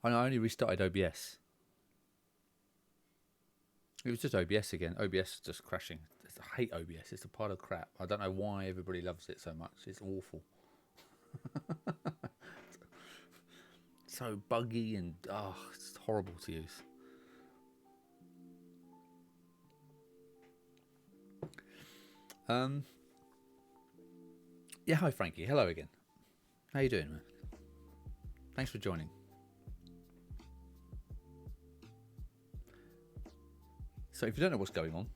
I only restarted OBS. It was just OBS again. OBS is just crashing. I hate OBS. It's a pile of crap. I don't know why everybody loves it so much. It's awful. So buggy and it's horrible to use. Yeah, hi Frankie. Hello again. How you doing, man? Thanks for joining. So if you don't know what's going on,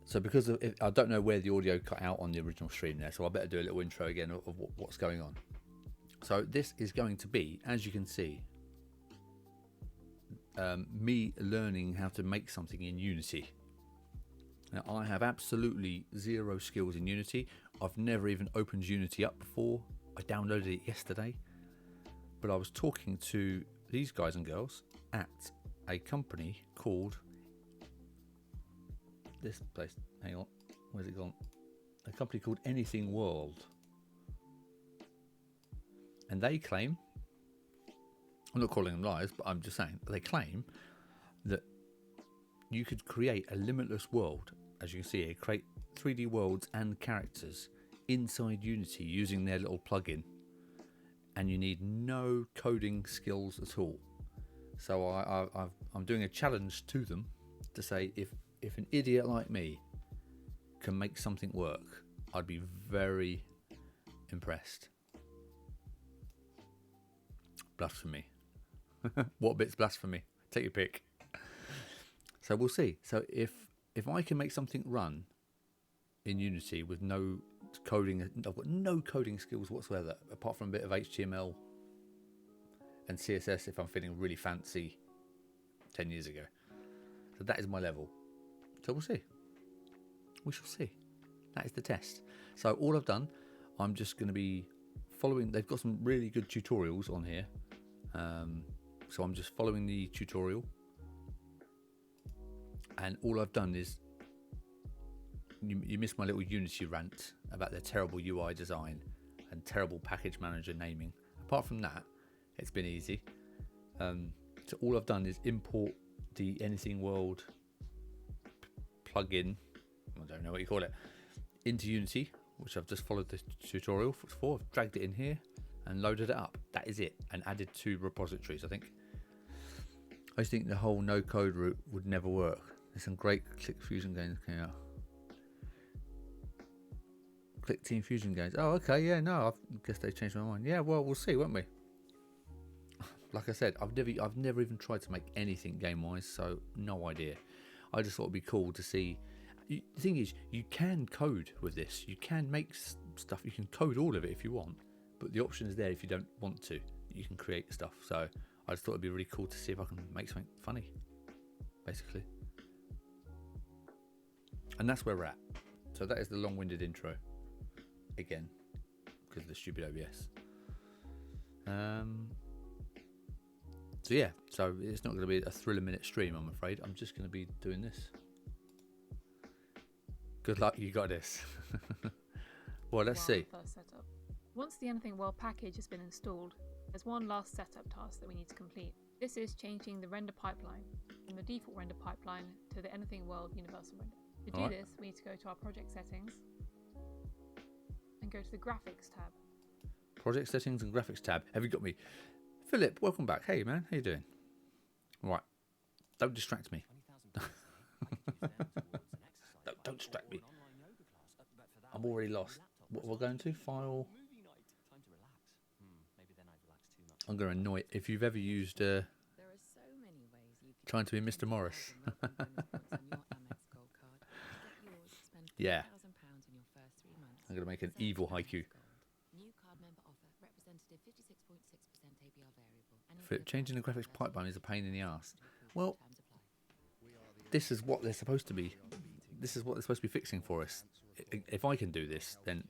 so because I don't know where the audio cut out on the original stream there, so I better do a little intro again of what's going on. So this is going to be, as you can see, me learning how to make something in Unity. Now, I have absolutely zero skills in Unity. I've never even opened Unity up before. I downloaded it yesterday, but I was talking to these guys and girls at a company called this place. Hang on, where's it gone? A company called Anything World, and they claim, I'm not calling them liars, but I'm just saying they claim that you could create a limitless world, as you can see here, create 3D worlds and characters inside Unity using their little plugin, and you need no coding skills at all. So I'm doing a challenge to them to say if an idiot like me can make something work, I'd be very impressed. Blasphemy. What bit's blasphemy? Take your pick. So we'll see. So if I can make something run in Unity with no coding, I've got no coding skills whatsoever, apart from a bit of HTML and CSS if I'm feeling really fancy 10 years ago. So that is my level. So we'll see. We shall see. That is the test. So all I've done, I'm just going to be following. They've got some really good tutorials on here. So I'm just following the tutorial. And all I've done is, you missed my little Unity rant about their terrible UI design and terrible package manager naming. Apart from that, it's been easy. So all I've done is import the Anything World plugin, I don't know what you call it, into Unity, which I've just followed the tutorial for. I've dragged it in here and loaded it up. That is it, and added 2 repositories. I think the whole no code route would never work. There's some great Click Fusion games coming out. Click Team Fusion games. Oh, okay, yeah, no, I guess they changed my mind. Yeah, well, we'll see, won't we? Like I said, I've never even tried to make anything game-wise, so no idea. I just thought it'd be cool to see. The thing is, you can code with this. You can make stuff. You can code all of it if you want, but the option is there if you don't want to. You can create stuff. So I just thought it'd be really cool to see if I can make something funny, basically. And that's where we're at. So that is the long-winded intro. Again, because of the stupid OBS. So yeah, so it's not going to be a thriller-minute stream, I'm afraid. I'm just going to be doing this. Good luck, you got this. Well, let's see. First setup. Once the Anything World package has been installed, there's one last setup task that we need to complete. This is changing the render pipeline from the default render pipeline to the Anything World universal render. To do this, we need to go to our project settings and go to the graphics tab. Project settings and graphics tab. Have you got me? Philip, welcome back. Hey man, how you doing? Right, don't distract me. Don't distract me. I'm already lost. What we're going to? File. I'm going to annoy it. If you've ever used trying to be Mr. Morris. Yeah. I'm going to make an evil haiku. Philip, changing the graphics pipeline is a pain in the ass. Well, this is what they're supposed to be. This is what they're supposed to be fixing for us. If I can do this, then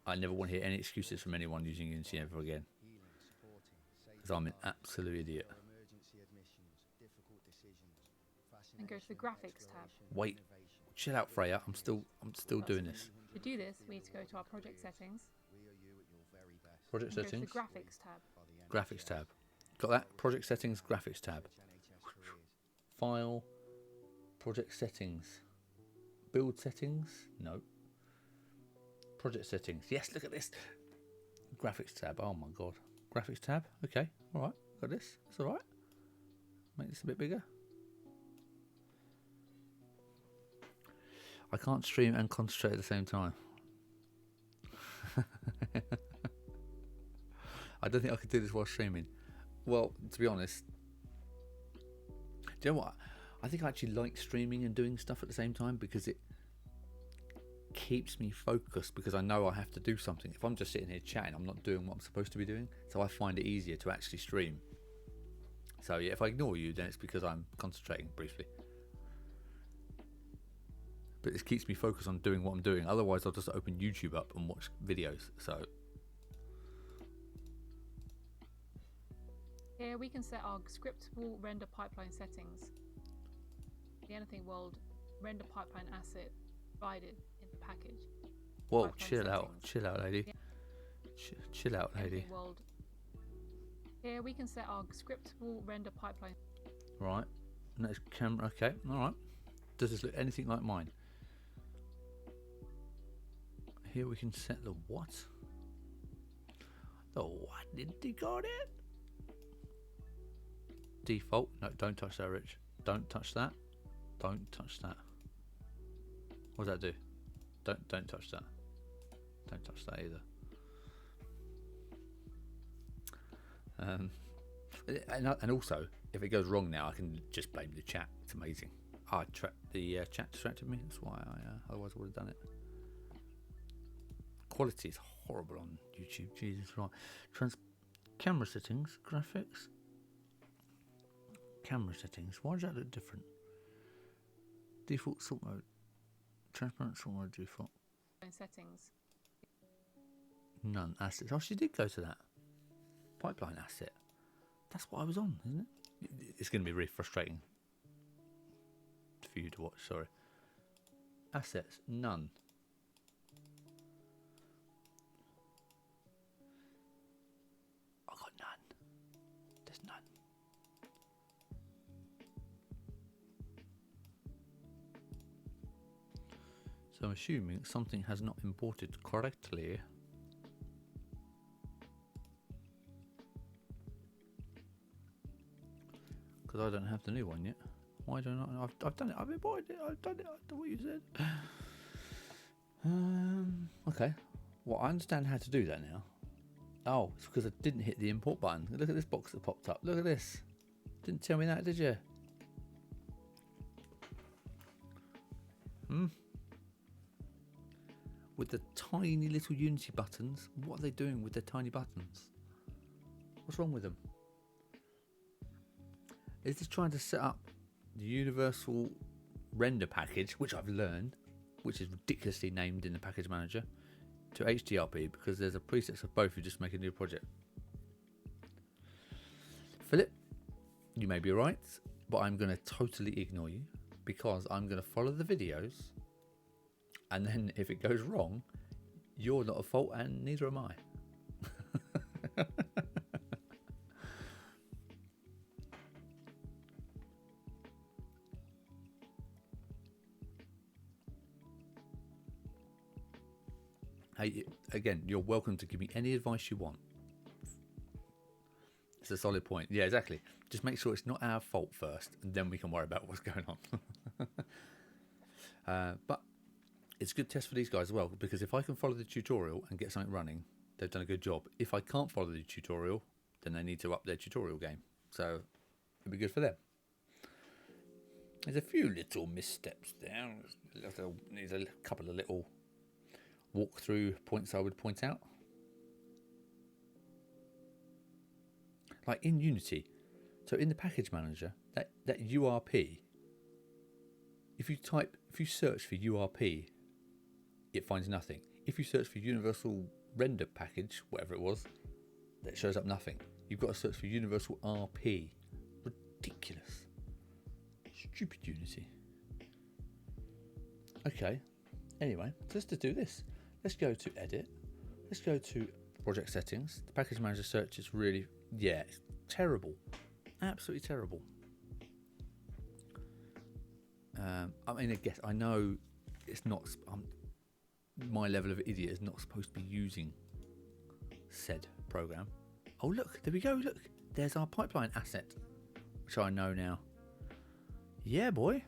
I never want to hear any excuses from anyone using Unity ever again. Because I'm an absolute idiot. And go to the graphics tab. Wait, Chill out, Freya. I'm still doing this. To do this, we need to go to our project settings. Project and go to settings. the graphics tab. Graphics tab. Got that? Project settings, graphics tab. File. Project settings. Build settings? No. Project settings. Yes, look at this. Graphics tab. Oh my god. Graphics tab. Okay. Alright. Got this. That's alright. Make this a bit bigger. I can't stream and concentrate at the same time. I don't think I could do this while streaming. Well, to be honest, do you know what? I think I actually like streaming and doing stuff at the same time because it keeps me focused, because I know I have to do something. If I'm just sitting here chatting, I'm not doing what I'm supposed to be doing. So I find it easier to actually stream. So yeah, if I ignore you, then it's because I'm concentrating briefly. But it keeps me focused on doing what I'm doing. Otherwise, I'll just open YouTube up and watch videos. So here we can set our scriptable render pipeline settings. The Anything World render pipeline asset provided in the package. whoa, Pipeline chill out, lady. Yeah. Chill out, lady. Anything World. Here we can set our scriptable render pipeline. Right. Next camera. Okay. All right. Does this look anything like mine? Here we can set the what? The what did you got it? Default. No, don't touch that, Rich. Don't touch that. Don't touch that. What does that do? Don't touch that. Don't touch that either. And also, if it goes wrong now, I can just blame the chat. It's amazing. The chat distracted me. That's why otherwise I would have done it. Quality is horrible on YouTube. Jesus, right. Camera settings, graphics. Camera settings. Why does that look different? Default sort mode. Transparent sort mode default. Settings. None. Assets. Oh, she did go to that. Pipeline asset. That's what I was on, isn't it? It's going to be really frustrating for you to watch. Sorry. Assets. None. I got none. There's none. So I'm assuming something has not imported correctly. Because I don't have the new one yet. Why don't I? I've done it. I've imported it. I've done it. I've done what you said. Okay. Well, I understand how to do that now. Oh, it's because I didn't hit the import button. Look at this box that popped up. Look at this. Didn't tell me that, did you? With the tiny little Unity buttons. What are they doing with their tiny buttons? What's wrong with them? Is this trying to set up the universal render package, which I've learned, which is ridiculously named in the package manager, to HDRP, because there's a preset of both. You just make a new project. Philip, you may be right, but I'm going to totally ignore you, because I'm going to follow the videos, and then if it goes wrong, you're not at fault and neither am I. Hey, again, you're welcome to give me any advice you want. It's a solid point. Yeah, exactly. Just make sure it's not our fault first, and then we can worry about what's going on. But it's a good test for these guys as well, because if I can follow the tutorial and get something running, they've done a good job. If I can't follow the tutorial, then they need to up their tutorial game. So it'll be good for them. There's a few little missteps there. There's a couple of little walkthrough points I would point out. Like in Unity, so in the package manager, that URP, if you search for URP, it finds nothing. If you search for universal render package, whatever it was, that shows up nothing. You've got to search for universal RP. Ridiculous. Stupid Unity. Okay. Anyway, just to do this, let's go to edit. Let's go to project settings. The package manager search is really, it's terrible. Absolutely terrible. I mean, I guess I know it's not. My level of idiot is not supposed to be using said program. Oh look, there we go. Look, there's our pipeline asset, which I know now. Yeah, boy.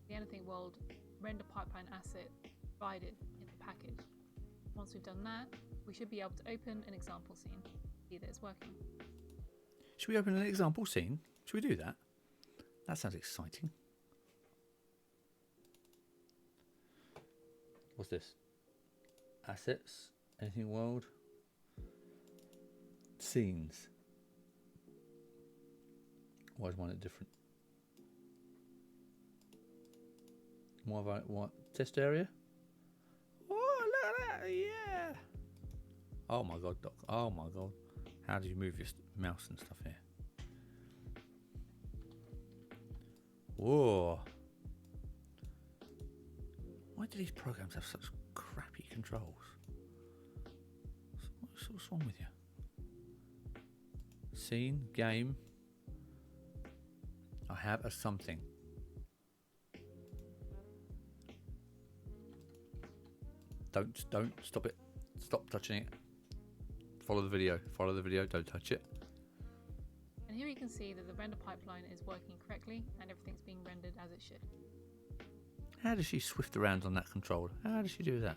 The Anything World render pipeline asset provided in the package. Once we've done that, we should be able to open an example scene, see that it's working. Should we open an example scene? Should we do that? That sounds exciting. What's this? Assets, Anything World, scenes. Why is one different? What? Test area? Oh, look at that! Yeah. Oh my god, Doc. Oh my god. How do you move your mouse and stuff here? Whoa. Why do these programs have such crappy controls? What's wrong with you? Scene, game. I have a something. Don't stop it. Stop touching it. Follow the video. Follow the video. Don't touch it. And here you can see that the render pipeline is working correctly and everything's being rendered as it should. How does she swift around on that controller? How does she do that?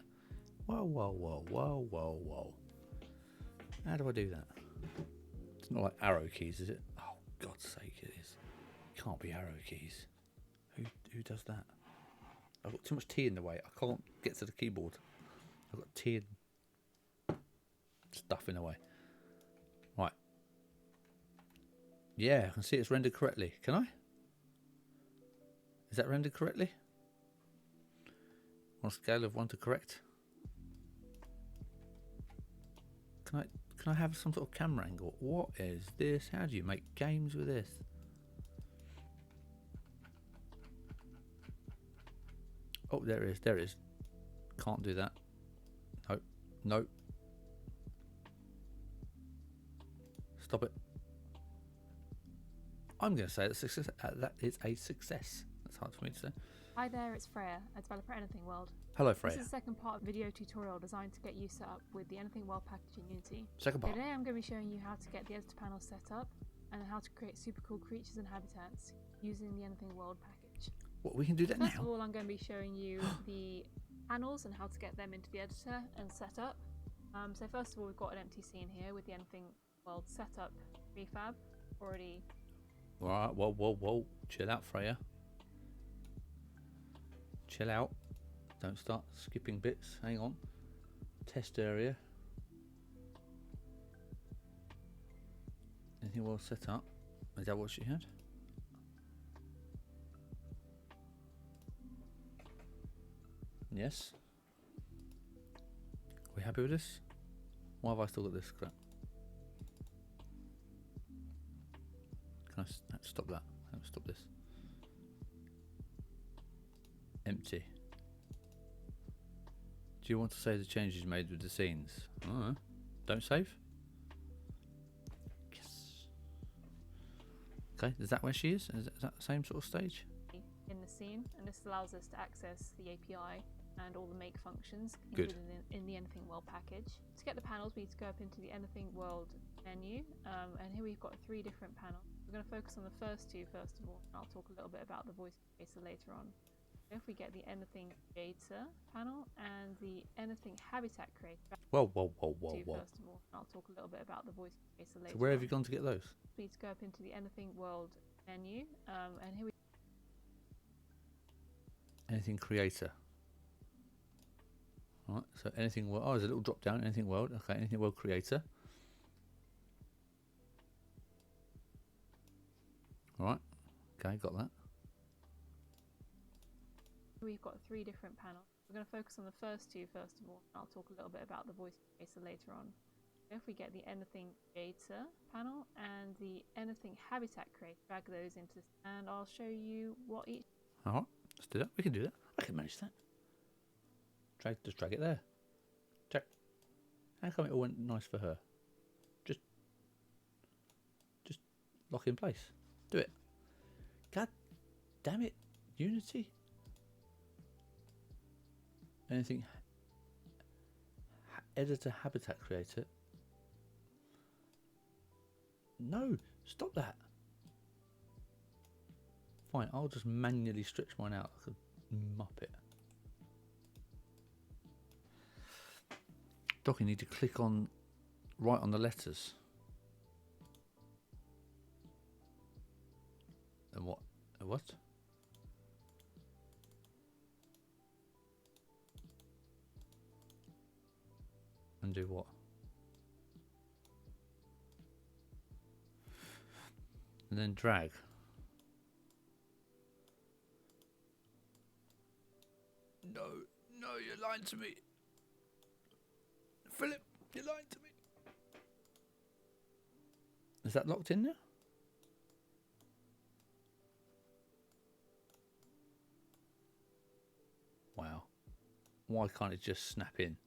Whoa, whoa, whoa, whoa, whoa, whoa. How do I do that? It's not like arrow keys, is it? Oh, God's sake, it is. It can't be arrow keys. Who does that? I've got too much tea in the way. I can't get to the keyboard. I've got tea and stuff in the way. Right. Yeah, I can see it's rendered correctly. Can I? Is that rendered correctly? On a scale of 1 to correct? Can I have some sort of camera angle? What is this? How do you make games with this? Oh, there it is. There it is. Can't do that. Nope. Nope. Stop it. I'm going to say that is a success. That's hard for me to say. Hi there, it's Freya, a developer at Anything World. Hello, Freya. This is the second part of a video tutorial designed to get you set up with the Anything World package in Unity. Second part. Today I'm going to be showing you how to get the editor panel set up and how to create super cool creatures and habitats using the Anything World package. What, we can do that now? First of all, I'm going to be showing you the panels and how to get them into the editor and set up. So first of all, we've got an empty scene here with the Anything World setup prefab already. Alright, whoa. Chill out, Freya. Chill out. Don't start skipping bits. Hang on. Test area. Anything well set up? Is that what she had? Yes. Are we happy with this? Why have I still got this crap? Can I stop that? Stop this. Empty. Do you want to save the changes made with the scenes? Don't save? Yes. Okay, is that where she is? Is that the same sort of stage? In the scene, and this allows us to access the API and all the make functions Good. included in the Anything World package. To get the panels, we need to go up into the Anything World menu, and here we've got 3 different panels. We're going to focus on the first 2 first of all. I'll talk a little bit about the voice creator later on. If we get the Anything Creator panel and the Anything Habitat Creator. Whoa. First of all, I'll talk a little bit about the voice creator later. So where have on. you gone to get those? We need to go up into the Anything World menu, and here we. Anything creator. Alright, so anything world. Oh, there's a little drop down. Anything world. Okay, anything world creator. Alright, okay, got that. We've got 3 different panels. We're going to focus on the first 2 first of all. I'll talk a little bit about the voice creator later on. If we get the anything creator panel and the anything habitat creator, drag those into this, and I'll show you what each. All right, let's do that. We can do that. I can manage that. Just drag it there. Check. How come it all went nice for her? Just lock in place. Do it. God damn it, Unity. Anything editor habitat creator. No, stop that. Fine, I'll just manually stretch mine out like a muppet. Doc, you need to click on right on the letters. And what? What? And do what? And then drag. No, you're lying to me. Philip, you're lying to me. Is that locked in now? Wow. Why can't it just snap in?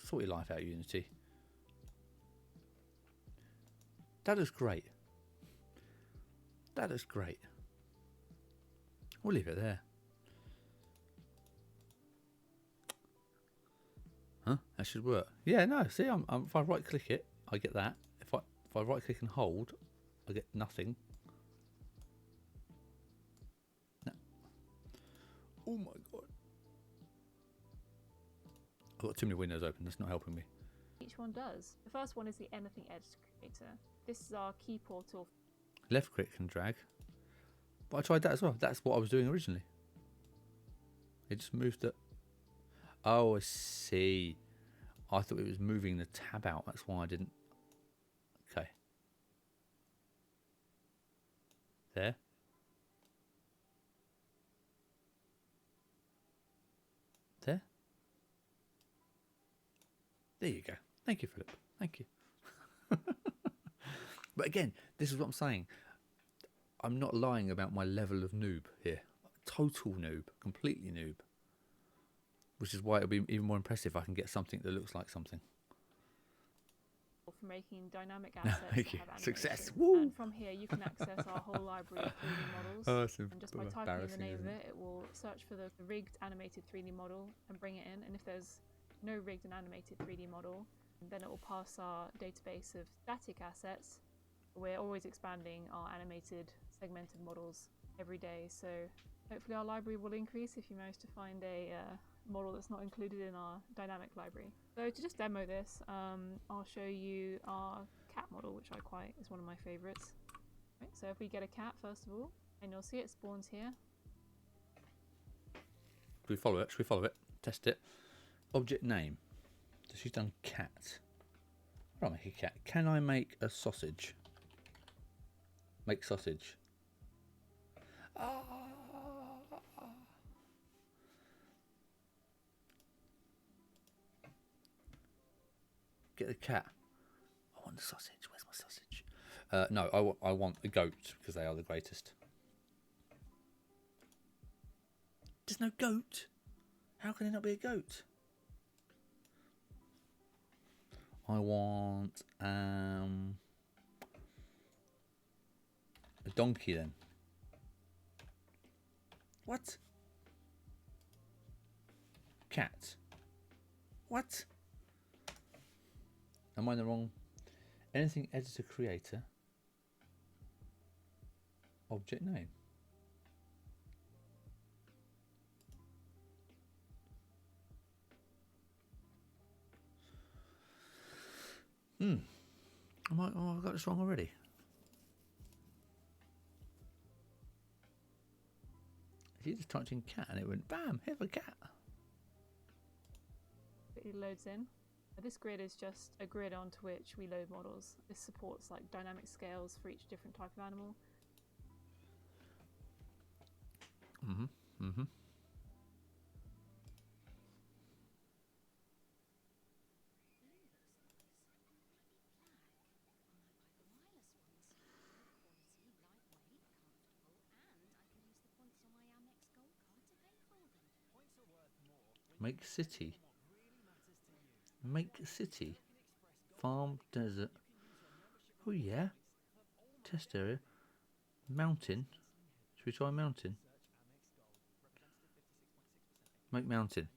Sort your life out, Unity. That is great. That is great. We'll leave it there. Huh? That should work. Yeah, no, see, if I right click it, I get that. If I right click and hold, I get nothing. No. Oh my god. I've got too many windows open, that's not helping me. Each one does. The first one is the anything editor creator. This is our key portal. Left click and drag. But I tried that as well. That's what I was doing originally. It just moved it. Oh, I see. I thought it was moving the tab out. That's why I didn't. Okay. There. There. There you go. Thank you, Philip. Thank you. But again, this is what I'm saying. I'm not lying about my level of noob here. Total noob. Completely noob. Which is why it'll be even more impressive if I can get something that looks like something. For making dynamic assets. Thank you. That have Success. animation. Woo! And from here, you can access our whole library of 3D models. Oh, that's and just by typing in the name of isn't it, it will search for the rigged animated 3D model and bring it in. And if there's no rigged and animated 3D model, then it will pass our database of static assets. We're always expanding our animated segmented models every day. So hopefully our library will increase if you manage to find a model that's not included in our dynamic library. So to just demo this, I'll show you our cat model, which is one of my favorites. Right, so if we get a cat first of all, and you'll see it spawns here. Should we follow it? Should we follow it? Test it. Object name. So she's done cat. I'll make a cat. Can I make a sausage? Make sausage. Get the cat. I want the sausage. Where's my sausage? No, I want a goat because they are the greatest. There's no goat. How can there not be a goat? I want a donkey then. What? Cat. What? Am I in the wrong? Anything editor creator. Object name. I got this wrong already. You just typed in cat and it went bam, here's a cat. It loads in. This grid is just a grid onto which we load models. This supports like dynamic scales for each different type of animal. Make city. Make city. Farm, desert. Oh yeah. Test area. Mountain. Should we try mountain? Make mountain.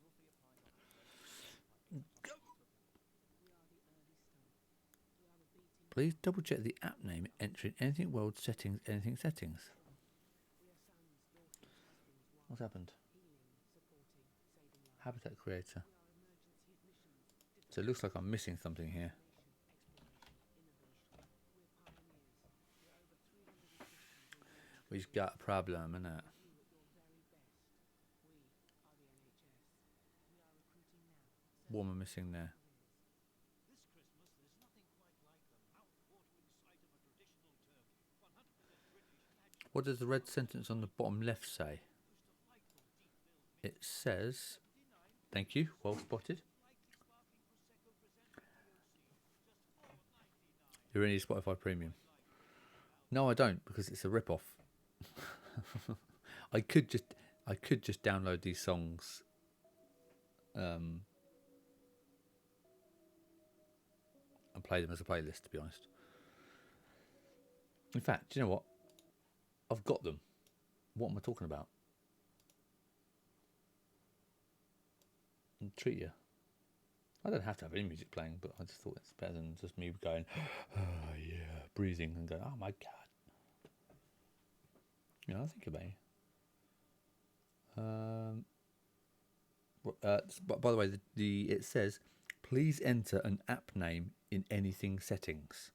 Please double check the app name entering anything world settings, anything settings. What's happened? Habitat creator. So it looks like I'm missing something here. We've got a problem, innit? What am I missing there? What does the red sentence on the bottom left say? It says, thank you, well spotted. You really need Spotify Premium. No, I don't, because it's a rip-off. I could just download these songs and play them as a playlist, to be honest. In fact, do you know what? I've got them. What am I talking about? And treat you. I don't have to have any music playing, but I just thought it's better than just me going, oh yeah, breathing and going, oh my god. You know, I think about you. But by the way, it says, please enter an app name in anything settings.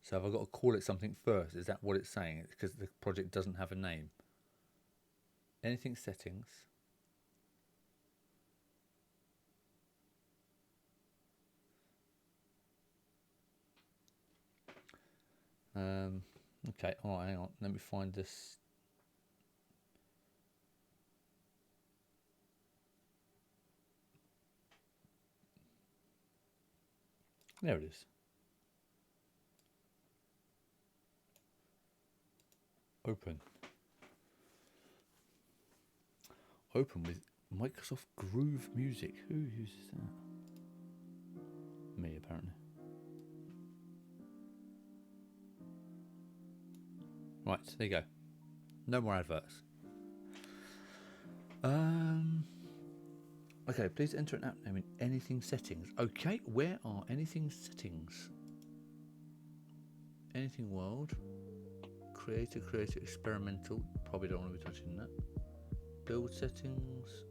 So have I got to call it something first? Is that what it's saying? It's because the project doesn't have a name. Anything settings. Okay, alright, hang on. Let me find this. There it is. Open. Open with Microsoft Groove Music. Who uses that? Me, apparently. Right, there you go. No more adverts. Okay, please enter an app name in anything settings. Okay, where are anything settings? Anything world. Creator, experimental. Probably don't want to be touching that. Build settings.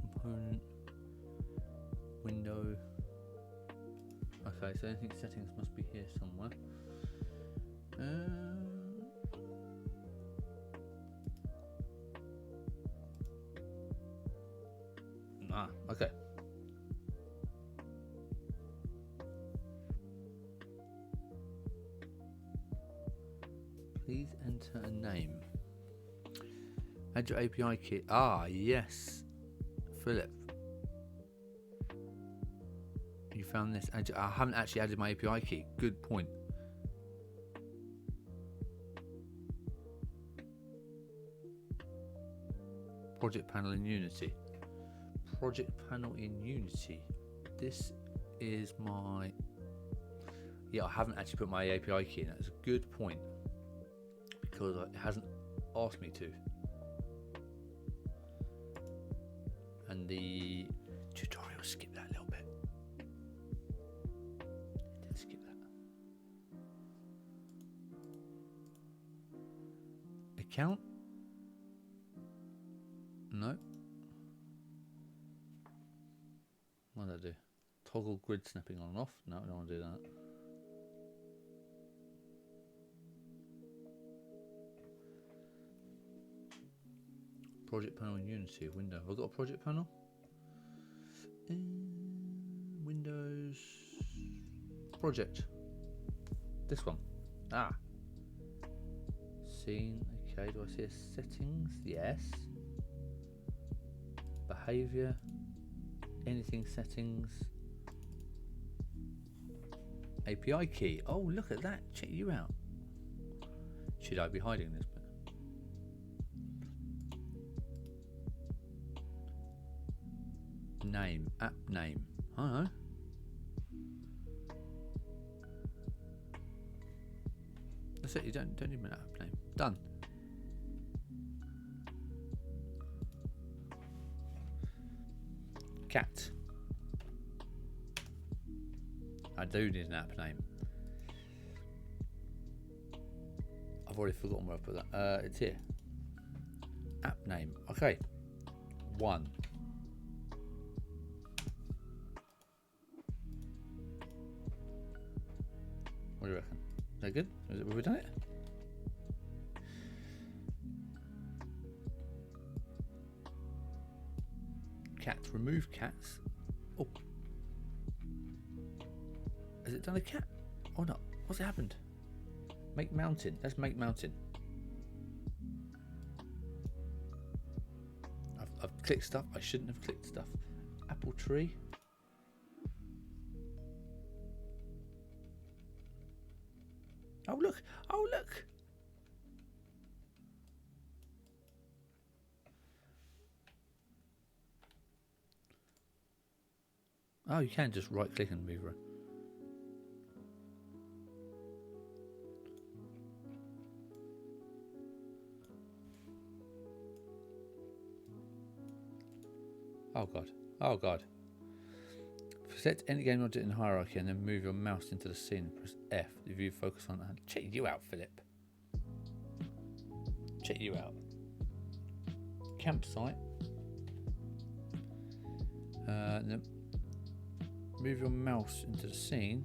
Component. Window. Okay, so anything settings must be here somewhere. Okay. Please enter a name. Add your API key. Ah, yes. Philip. You found this. I haven't actually added my API key. Good point. Project panel in Unity. Project panel in Unity. This is my... Yeah, I haven't actually put my API key in. That's a good point. Because it hasn't asked me to. And the tutorial skipped that a little bit. It did skip that. Account? No. What do I do? Toggle grid snapping on and off? No, I don't want to do that. Project panel in Unity. Window. Have I got a project panel? Windows. Project. This one. Ah. scene. Okay, do I see a settings? Yes. Behavior. Anything settings. API key. Oh, look at that. Check you out. Should I be hiding this bit? Name. App name. I don't know. That's it. You don't need an app name. Done. Cat. I do need an app name. I've already forgotten where I put that. It's here. App name. Okay. 1. What do you reckon? Is that good? Have we done it? Cats. Remove cats. Oh. Has it done a cat? Or not? What's happened? Make mountain. Let's make mountain. I've clicked stuff. I shouldn't have clicked stuff. Apple tree. Oh look! Oh look! Oh, you can just right click and move around. Oh god. Oh god. Select any game object in hierarchy and then move your mouse into the scene and press F if you focus on that. Check you out, Philip. Check you out. Campsite. Then move your mouse into the scene.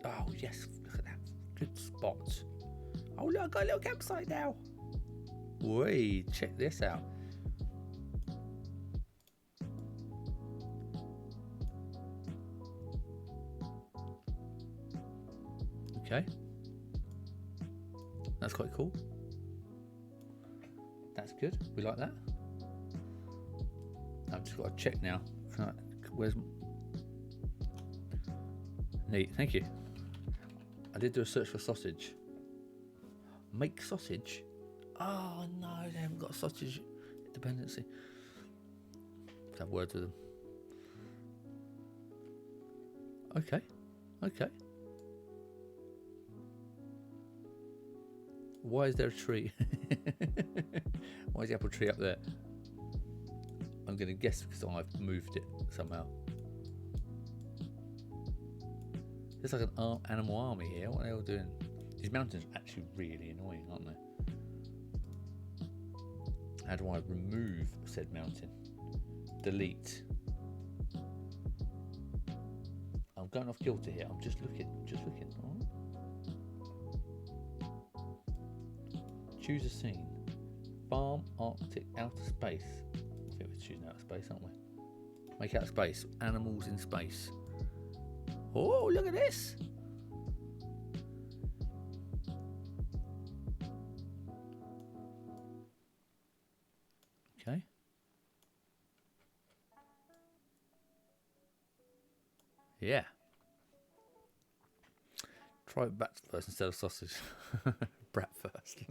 Oh yes, look at that. Good spot. Oh look, I got a little campsite now. Wait, check this out. Okay, that's quite cool. That's good. We like that. I've just got to check now. Where's neat? Thank you. I did do a search for sausage. Make sausage. Oh no, they haven't got a sausage dependency. Let's have words with them. Okay. Okay. Why is there a tree? Why is the apple tree up there? I'm going to guess because I've moved it somehow. There's like an animal army here. What are they all doing? These mountains are actually really annoying, aren't they? How do I remove said mountain? Delete. I'm going off kilter here. I'm just looking. All right. Choose a scene. Farm, Arctic, outer space. I think we're choosing outer space, aren't we? Make outer space. Animals in space. Oh, look at this! Okay. Yeah. Try bats first instead of sausage. Brat first.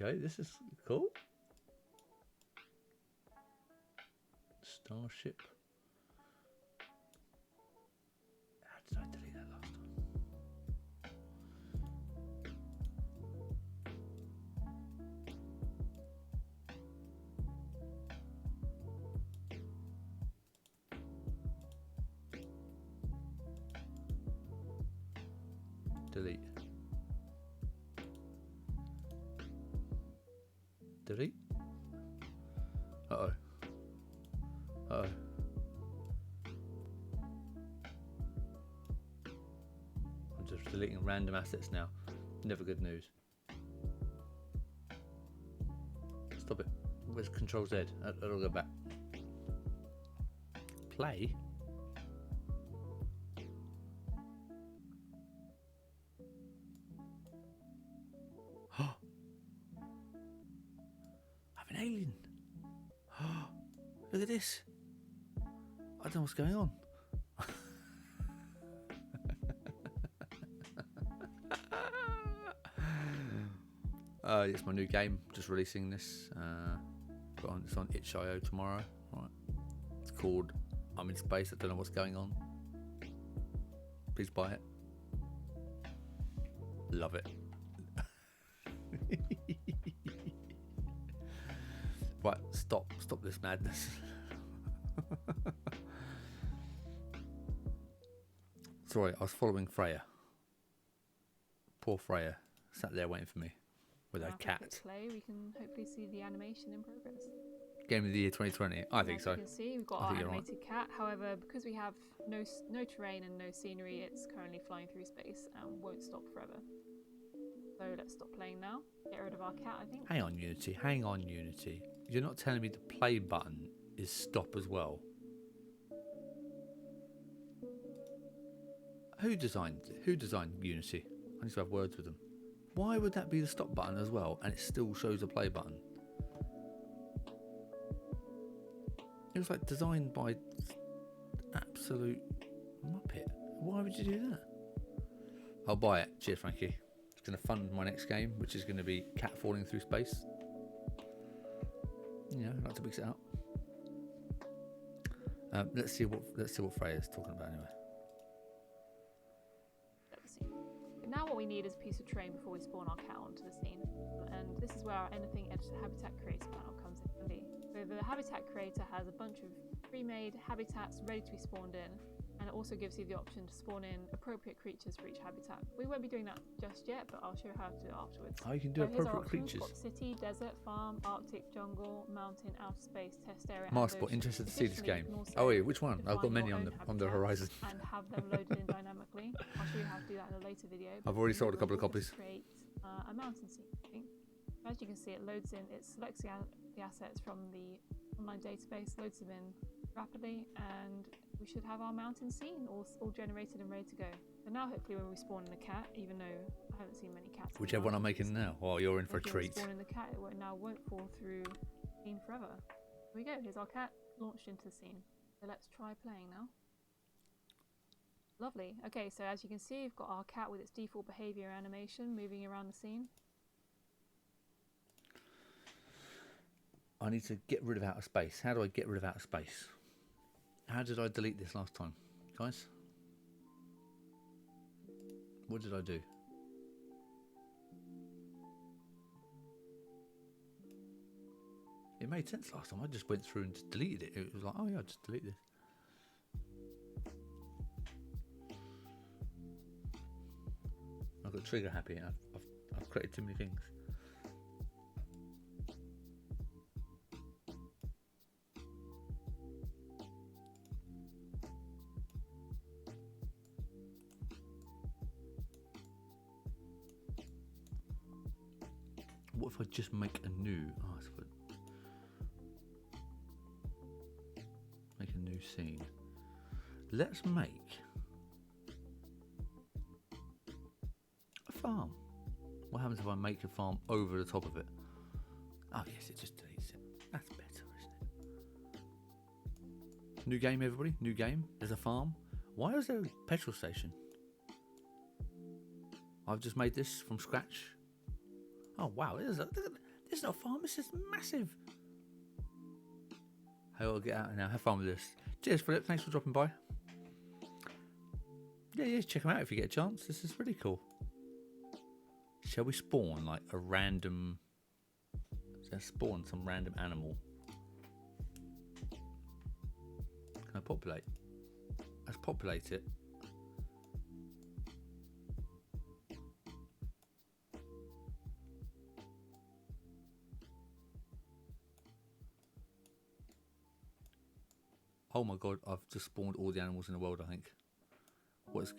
Okay, this is cool. Starship. How did I delete that last time? Delete. Delete. Uh-oh. Uh-oh. I'm just deleting random assets now. Never good news. Stop it. Where's Control Z? I'll go back. Play? this? I don't know what's going on. It's my new game. Just releasing this. It's on itch.io tomorrow. Right. It's called I'm in Space. I don't know what's going on. Please buy it. Love it. Right, stop this madness. Sorry, I was following Freya. Poor Freya sat there waiting for me with her cat. Play, we can hopefully see the animation in progress. Game of the year 2020. I think so. As you can see, we've got our animated cat. However, because we have no terrain and no scenery, it's currently flying through space and won't stop forever. So let's stop playing now. Get rid of our cat, I think. Hang on, Unity. You're not telling me the play button is stop as well? Who designed Unity? I need to have words with them. Why would that be the stop button as well, and it still shows a play button? It was like designed by absolute muppet. Why would you do that? I'll buy it. Cheers, Frankie. It's going to fund my next game, which is going to be cat falling through space. You know, I like to mix it up. Let's see what Freya's talking about anyway. Let's see. Now what we need is a piece of terrain before we spawn our cat onto the scene, and this is where our anything editor habitat creator panel comes in handy. So the habitat creator has a bunch of pre-made habitats ready to be spawned in, and it also gives you the option to spawn in appropriate creatures for each habitat. We won't be doing that just yet, but I'll show you how to do it afterwards. Oh, you can do appropriate creatures. City, desert, farm, Arctic, jungle, mountain, outer space, test area. Marsport, interested to see this game. Oh wait, which one? I've got many on the horizon. And have them loaded in dynamically. I'll show you how to do that in a later video. I've already sold a couple of copies. Create a mountain scene. As you can see, it loads in. It selects the assets from the online database, loads them in rapidly, and we should have our mountain scene all generated and ready to go. So now hopefully when we spawn in a cat, even though I haven't seen many cats. Whichever one I'm making now, well, you're in for a treat. Spawn in the cat, it won't fall through the scene forever. Here we go, here's our cat launched into the scene. So let's try playing now. Lovely. Okay, so as you can see, we've got our cat with its default behavior animation moving around the scene. I need to get rid of outer space. How do I get rid of outer space? How did I delete this last time? Guys? What did I do? It made sense last time. I just went through and just deleted it. It was like, oh yeah, I'll just delete this. I've got trigger happy and I've created too many things. What if I just make a new? Make a new scene. Let's make a farm. What happens if I make a farm over the top of it? Oh yes, it just deletes it. That's better, isn't it? New game, everybody. New game. There's a farm. Why is there a petrol station? I've just made this from scratch. Oh wow, this is not a farm, this is massive. Hey, I'll get out now, have fun with this. Cheers Philip, thanks for dropping by. Yeah, check them out if you get a chance, this is really cool. Shall we spawn like a random, let's spawn some random animal. Can I populate? Let's populate it. Oh my god, I've just spawned all the animals in the world, I think. What is...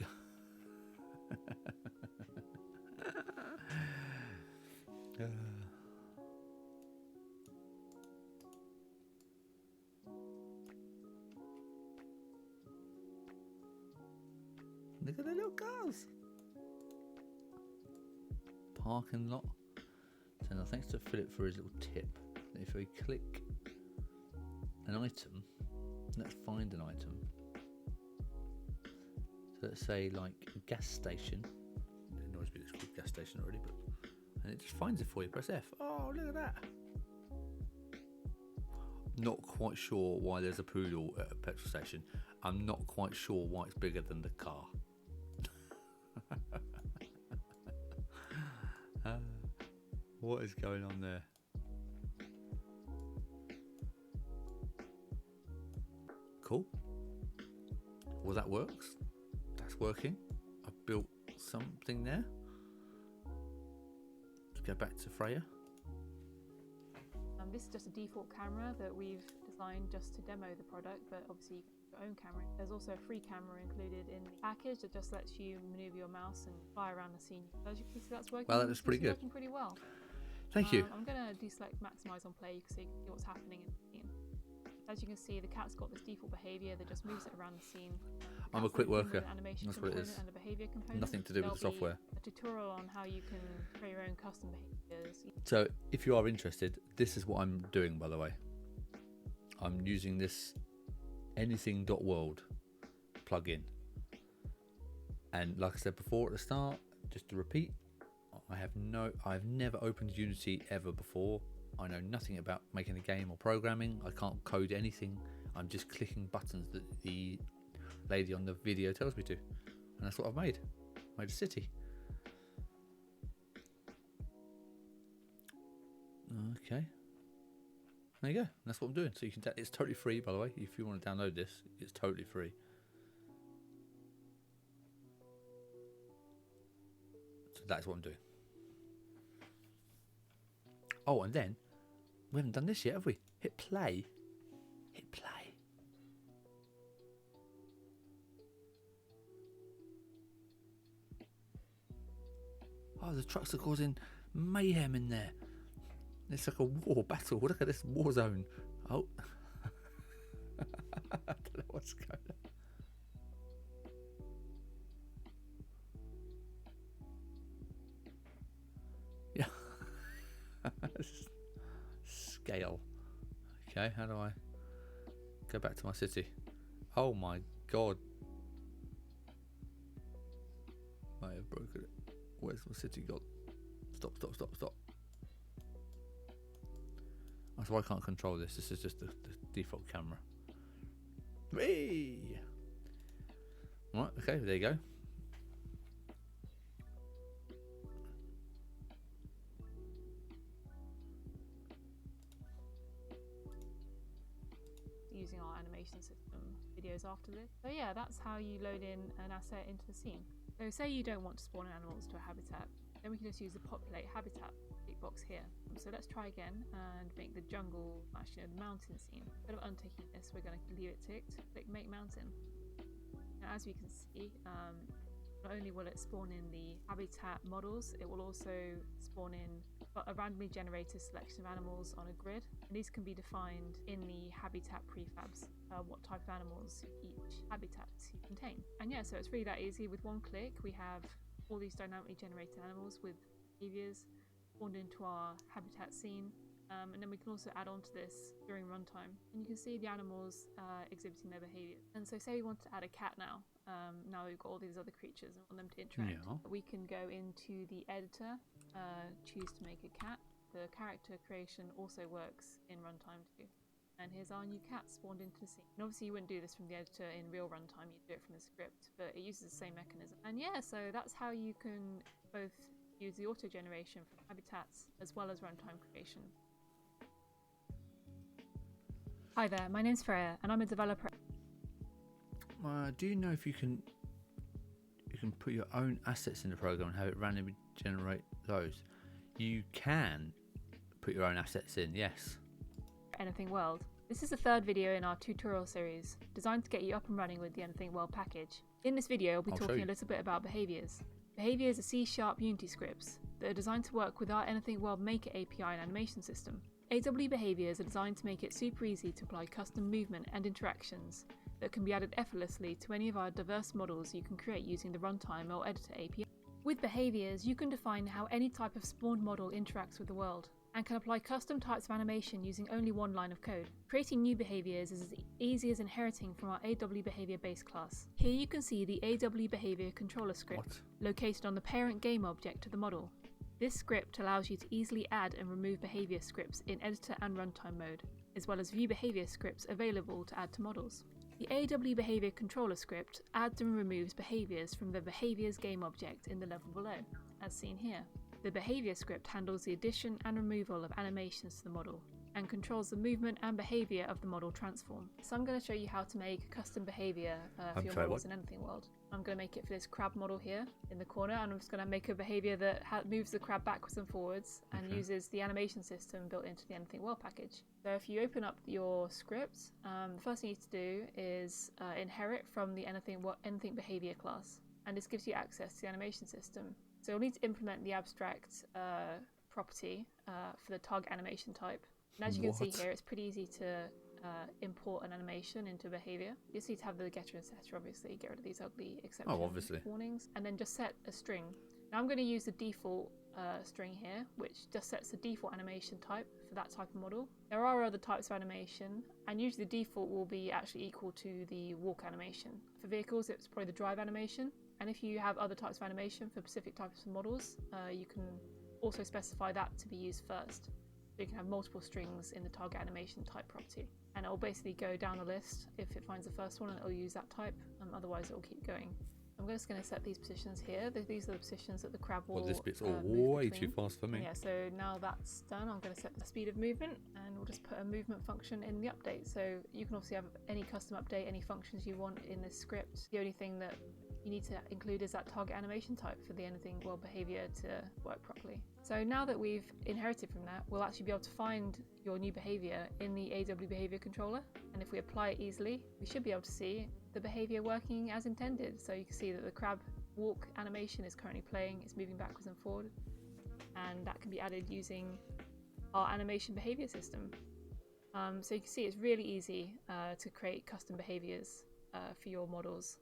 Look at the little cars! Parking lot. So now thanks to Philip for his little tip. If we click an item... Let's find an item. So let's say like gas station. It annoys me it's called gas station already, but and it just finds it for you. Press F. Oh, look at that. Not quite sure why there's a poodle at a petrol station. I'm not quite sure why it's bigger than the car. What is going on there? Cool. Well, that works. That's working. I've built something there. Let's go back to Freya. This is just a default camera that we've designed just to demo the product, but obviously you can have your own camera. There's also a free camera included in the package that just lets you maneuver your mouse and fly around the scene. So as you can see, that's working. Well, that looks pretty good. Working pretty well. Thank you. I'm going to deselect maximize on play so you can see what's happening in the scene. As you can see, the cat's got this default behavior that just moves it around the scene. I'm a quick worker. That's what it is. And a behavior component. Nothing to do with the software. A tutorial on how you can create your own custom behaviors. So if you are interested, this is what I'm doing, by the way. I'm using this anything.world plugin. And like I said before at the start, just to repeat, I've never opened Unity ever before. I know nothing about making a game or programming. I can't code anything. I'm just clicking buttons that the lady on the video tells me to. And that's what I've made. I made a city. Okay. There you go. That's what I'm doing. So you can. It's totally free, by the way. If you want to download this, it's totally free. So that's what I'm doing. Oh, and then we haven't done this yet, have we? Hit play. Hit play. Oh, the trucks are causing mayhem in there. It's like a war battle. Look at this war zone. Oh. I don't know what's going on. Yeah. Scale. Okay, how do I go back to my city? Oh my god. I have broken it. Where's my city gone? Stop. That's why I can't control this. This is just the default camera. Whee! Right, okay, there you go. Using our animation system videos after this. So yeah, that's how you load in an asset into the scene. So say you don't want to spawn animals to a habitat, then we can just use the populate habitat tick box here. So let's try again and make the jungle, actually the mountain scene. Instead of unticking this, we're going to leave it ticked. Click make mountain. Now as we can see, not only will it spawn in the habitat models, it will also spawn in a randomly generated selection of animals on a grid, and these can be defined in the habitat prefabs, what type of animals each habitat contain. And yeah, so it's really that easy. With one click we have all these dynamically generated animals with behaviors spawned into our habitat scene, and then we can also add on to this during runtime, and you can see the animals exhibiting their behavior. And so say we want to add a cat now. Now we've got all these other creatures and want them to interact. Yeah. We can go into the editor, choose to make a cat. The character creation also works in runtime too. And here's our new cat spawned into the scene. And obviously you wouldn't do this from the editor in real runtime, you'd do it from the script, but it uses the same mechanism. And yeah, so that's how you can both use the auto generation from habitats as well as runtime creation. Hi there, my name's Freya and I'm a developer. Do you know if you can put your own assets in the program and have it randomly generate those? You can put your own assets in, yes. Anything World. This is the third video in our tutorial series, designed to get you up and running with the Anything World package. In this video, we'll be talking a little bit about behaviors. Behaviors are C# Unity scripts that are designed to work with our Anything World Maker API and animation system. AW behaviors are designed to make it super easy to apply custom movement and interactions that can be added effortlessly to any of our diverse models you can create using the Runtime or Editor API. With behaviors, you can define how any type of spawned model interacts with the world. and can apply custom types of animation using only one line of code. Creating new behaviors is as easy as inheriting from our AW behavior base class. Here you can see the AW behavior controller script located on the parent game object of the model. This script allows you to easily add and remove behavior scripts in editor and runtime mode, as well as view behavior scripts available to add to models. The AW behavior controller script adds and removes behaviors from the behaviors game object in the level below, as seen here. The behavior script handles the addition and removal of animations to the model, and controls the movement and behavior of the model transform. So I'm going to show you how to make custom behavior for your models in Anything World. I'm going to make it for this crab model here in the corner, and I'm just going to make a behavior that moves the crab backwards and forwards and uses the animation system built into the Anything World package. So if you open up your script, the first thing you need to do is inherit from the anything behavior class, and this gives you access to the animation system. So you'll need to implement the abstract property for the target animation type. And as you can see here, it's pretty easy to import an animation into a behavior. You just need to have the getter and setter, obviously, get rid of these ugly exception warnings, and then just set a string. Now I'm going to use the default string here, which just sets the default animation type for that type of model. There are other types of animation, and usually the default will be actually equal to the walk animation. For vehicles, it's probably the drive animation. And if you have other types of animation for specific types of models, you can also specify that to be used first. So you can have multiple strings in the target animation type property. And it will basically go down the list if it finds the first one, and it will use that type. Otherwise, it will keep going. I'm just going to set these positions here. These are the positions that the crab will this bit's all way too fast for me. Yeah, so now that's done, I'm going to set the speed of movement, and we'll just put a movement function in the update. So you can obviously have any custom update, any functions you want in this script. The only thing that you need to include is that target animation type for the Anything World behavior to work properly. So now that we've inherited from that, we'll actually be able to find your new behavior in the AW behavior controller. And if we apply it easily, we should be able to see the behavior working as intended. So you can see that the crab walk animation is currently playing, it's moving backwards and forward. And that can be added using our animation behavior system. So you can see it's really easy to create custom behaviors for your models.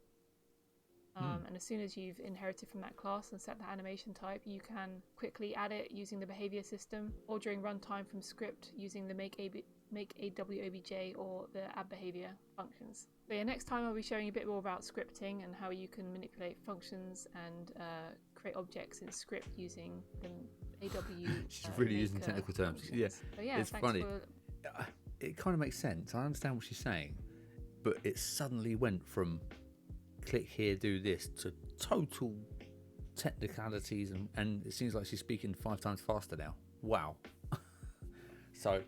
And as soon as you've inherited from that class and set the animation type, you can quickly add it using the behavior system, or during runtime from script using the make AWOBJ or the add behavior functions. So yeah, next time I'll be showing you a bit more about scripting and how you can manipulate functions and create objects in script using the AW. She's really using technical terms. Functions. Yeah, so yeah, it's funny. It kind of makes sense. I understand what she's saying, but it suddenly went from click here, do this, to total technicalities, and it seems like she's speaking 5 times faster now. Wow. So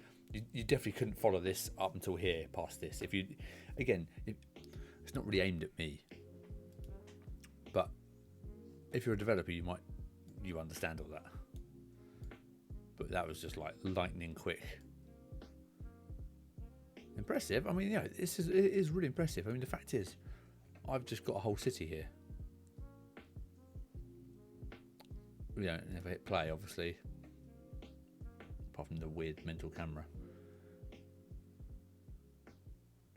you definitely couldn't follow this up until here, past this. It's not really aimed at me, but if you're a developer, you understand all that. But that was just like lightning quick. Impressive. I mean, yeah, it is really impressive. I mean, the fact is, I've just got a whole city here. Never hit play, obviously, apart from the weird mental camera.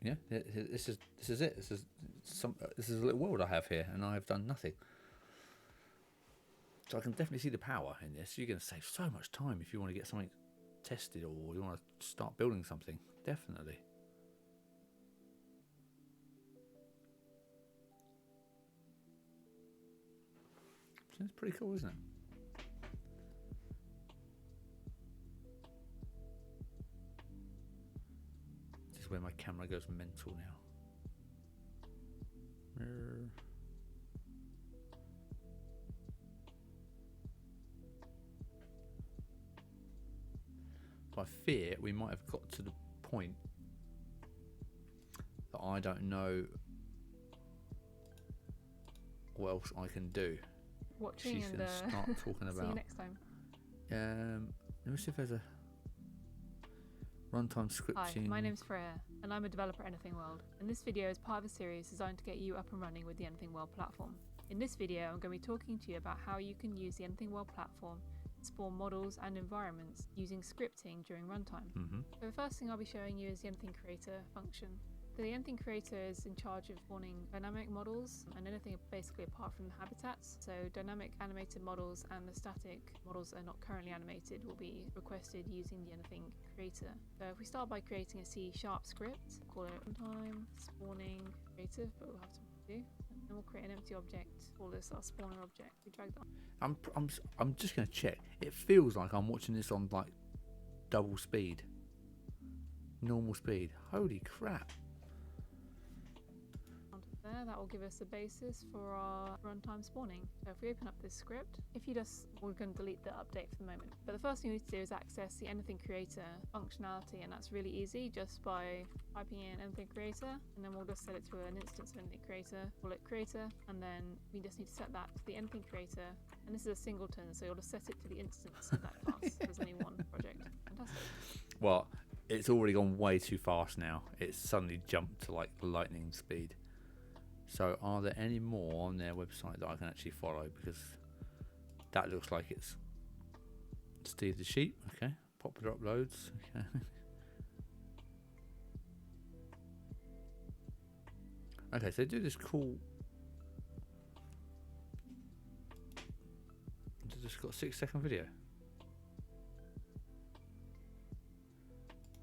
Yeah, this is it. This is a little world I have here, and I have done nothing. So I can definitely see the power in this. You're going to save so much time if you want to get something tested, or you want to start building something. Definitely. It's pretty cool, isn't it? This is where my camera goes mental now. So I fear we might have got to the point that I don't know what else I can do. Watching She's and going to start talking about. See you next time. Let me see if there's a runtime scripting. Hi, my name's Freya, and I'm a developer at Anything World, and this video is part of a series designed to get you up and running with the Anything World platform. In this video, I'm going to be talking to you about how you can use the Anything World platform to spawn models and environments using scripting during runtime. So the first thing I'll be showing you is the Anything Creator function. The anything creator is in charge of spawning dynamic models and anything basically apart from the habitats. So dynamic animated models and the static models that are not currently animated will be requested using the anything creator. So if we start by creating a C# script, call it runtime spawning creative, but we'll have to do. And then we'll create an empty object, call this our spawner object. We drag that on. I'm just gonna check. It feels like I'm watching this on like double speed, normal speed. Holy crap! There, that will give us a basis for our runtime spawning. So if we open up this script, we're going to delete the update for the moment. But the first thing we need to do is access the anything creator functionality, and that's really easy just by typing in anything creator, and then we'll just set it to an instance of anything creator, call it creator, and then we just need to set that to the anything creator. And this is a singleton, so you'll just set it to the instance of that class. There's only one project. Fantastic. Well, it's already gone way too fast now. It's suddenly jumped to like lightning speed. So are there any more on their website that I can actually follow? Because that looks like it's Steve the Sheep. Okay. Popular uploads. Okay. Okay, so they do this cool. They just got a 6-second video.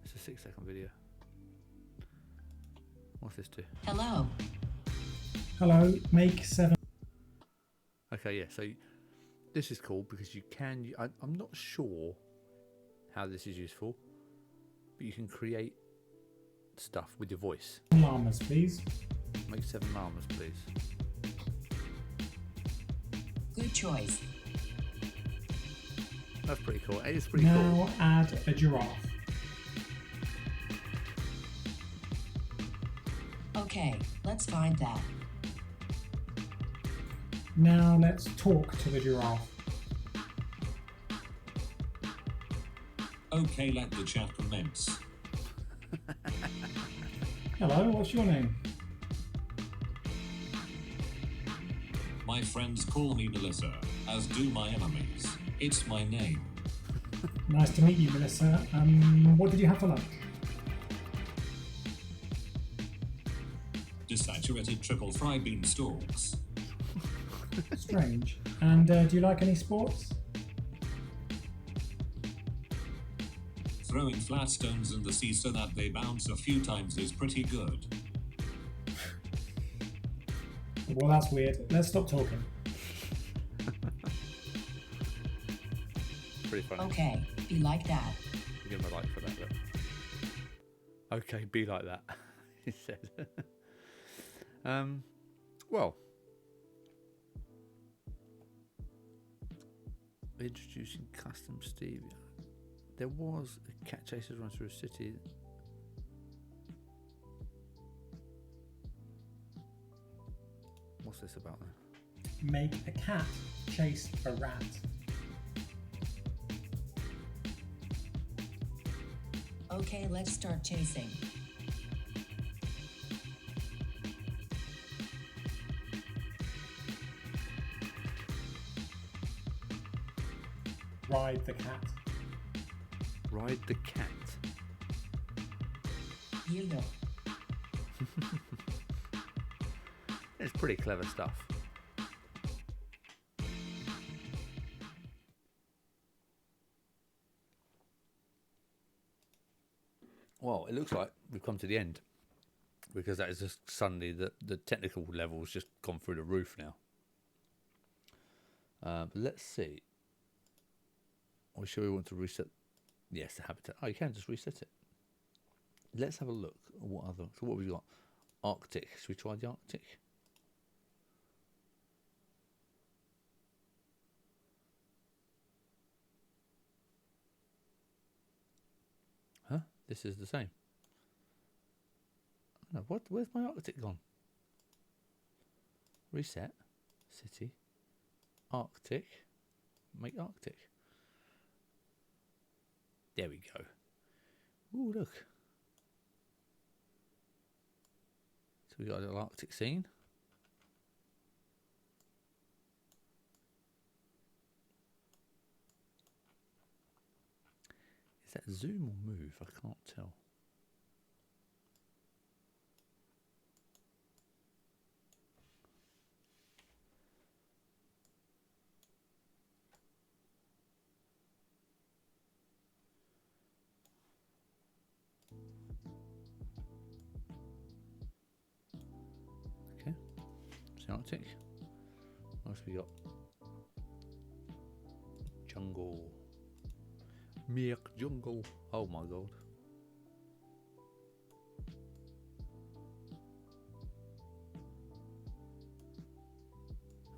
It's a 6-second video. What's this do? Hello. Hello, make 7. Okay, yeah, so this is cool because you can, I'm not sure how this is useful, but you can create stuff with your voice. Llamas, please. Make 7 llamas, please. Good choice. That's pretty cool. It is pretty Now cool. add a giraffe. Okay, let's find that. Now let's talk to the giraffe. Okay, let the chat commence. Hello, what's your name? My friends call me Melissa, as do my enemies. It's my name. Nice to meet you, Melissa. What did you have for lunch? Desaturated triple fry bean stalks. Strange. And do you like any sports? Throwing flat stones in the sea so that they bounce a few times is pretty good. Well, that's weird. Let's stop talking. Pretty funny. Okay, be like that. I'll give him a like for that. Look. Okay, be like that. He said. Well, introducing custom stevia. There was a cat chaser run through a city. What's this about then? Make a cat chase a rat. Okay, let's start chasing. Ride the cat. Ride the cat. Yellow. It's pretty clever stuff. Well, it looks like we've come to the end because that is just suddenly the technical level's just gone through the roof now. But let's see. Or should we want to reset? Yes, the habitat. Oh, you can just reset it. Let's have a look at what other. So what have we got? Arctic. Should we try the Arctic? Huh? This is the same. No, what? Where's my Arctic gone? Reset. City. Arctic. Make Arctic. There we go. Ooh, look. So we got a little Arctic scene. Is that zoom or move? I can't tell. Arctic. What else we got? Jungle. Milk jungle. Oh my god.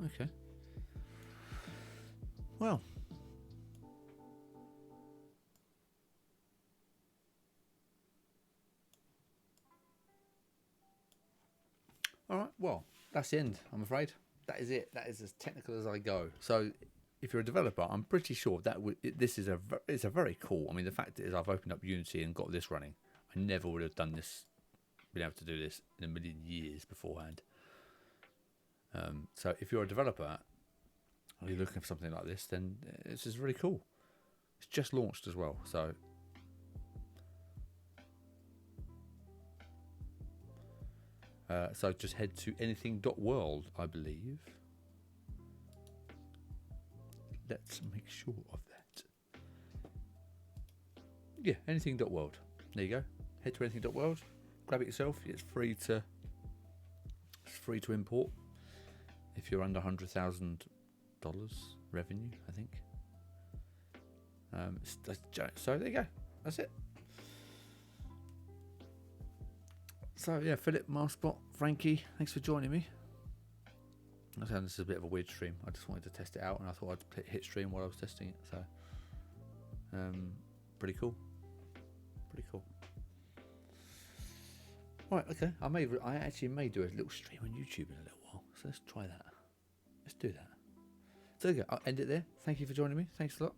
Okay. Well. All right. Well, that's the end. I'm afraid that is it. That is as technical as I go. So, if you're a developer, I'm pretty sure that this is it's a very cool. I mean, the fact is, I've opened up Unity and got this running. I never would have done this, been able to do this in a million years beforehand. So, if you're a developer, or you're looking for something like this, then this is really cool. It's just launched as well, so. So just head to anything.world, I believe. Let's make sure of that. Yeah, anything.world. There you go. Head to anything.world. Grab it yourself. It's free to import if you're under $100,000 revenue, I think. So there you go. That's it. So yeah, Philip, Marspot, Frankie, thanks for joining me. I found this is a bit of a weird stream. I just wanted to test it out, and I thought I'd hit stream while I was testing it. So, pretty cool. Pretty cool. Right, okay. I actually may do a little stream on YouTube in a little while. So let's try that. Let's do that. So there you go. I'll end it there. Thank you for joining me. Thanks a lot.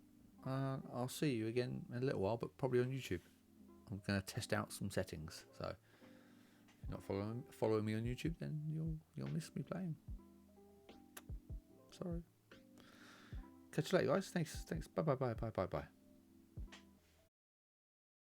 I'll see you again in a little while, but probably on YouTube. I'm going to test out some settings. So. Not following me on YouTube, then you'll miss me playing. Sorry. Catch you later, guys. Thanks. Bye.